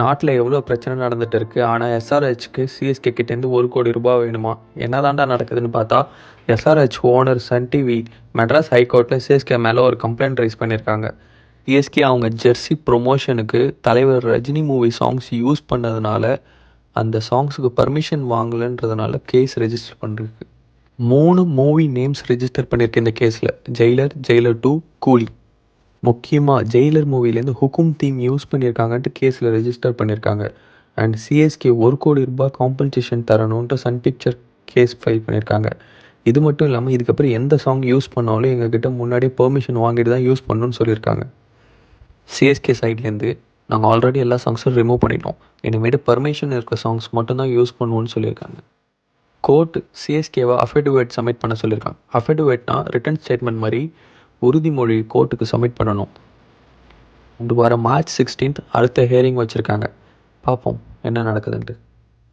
நாட்டில் எவ்வளோ பிரச்சனை நடந்துட்டு இருக்கு. ஆனால் எஸ்ஆர்ஹெச்க்கு சிஎஸ்கே கிட்டேருந்து ₹1,00,00,000 வேணுமா? என்னதான்டா நடக்குதுன்னு பார்த்தா, SRH owner Sun TV Madras ஹைகோர்ட்டில் சிஎஸ்கே மேலே ஒரு கம்ப்ளைண்ட் ரைஸ் பண்ணியிருக்காங்க. சிஎஸ்கே அவங்க ஜெர்சி ப்ரொமோஷனுக்கு தலைவர் ரஜினி மூவி சாங்ஸ் யூஸ் பண்ணதுனால அந்த சாங்ஸுக்கு பர்மிஷன் வாங்கலைன்றதுனால கேஸ் ரெஜிஸ்டர் பண்ணிருக்கு. 3 மூவி நேம்ஸ் ரெஜிஸ்டர் பண்ணியிருக்கு இந்த கேஸில். ஜெயிலர், ஜெயிலர் 2, கூலி. முக்கியமாக ஜெயிலர் மூவிலேருந்து ஹுக்கும் தீம் யூஸ் பண்ணியிருக்காங்கன்ட்டு கேஸில் ரெஜிஸ்டர் பண்ணியிருக்காங்க. அண்ட் சிஎஸ்கே ₹1,00,00,000 காம்பன்சேஷன் தரணுன்ட்டு சன் பிக்சர் கேஸ் ஃபைல் பண்ணியிருக்காங்க. இது மட்டும் இல்லாமல் இதுக்கப்புறம் எந்த சாங் யூஸ் பண்ணாலும் எங்ககிட்ட முன்னாடியே பெர்மிஷன் வாங்கிட்டு தான் யூஸ் பண்ணணும்னு சொல்லியிருக்காங்க. சிஎஸ்கே சைட்லேருந்து நாங்கள் ஆல்ரெடி எல்லா சாங்ஸும் ரிமூவ் பண்ணிட்டோம். இனிமேட்டு பர்மிஷன் இருக்க சாங்ஸ் மட்டும்தான் யூஸ் பண்ணுவோன்னு சொல்லியிருக்காங்க. கோர்ட் சிஎஸ்கேவை அஃபிடவிட் சப்மிட் பண்ண சொல்லியிருக்காங்க. அஃபிடவிட்னா ரிட்டன் ஸ்டேட்மெண்ட் மாதிரி உறுதிமொழி கோர்ட்டுக்கு சப்மிட் பண்ணணும். இந்த வாரம் மார்ச் 16 அடுத்த ஹியரிங் வச்சுருக்காங்க. பார்ப்போம் என்ன நடக்குதுன்ட்டு.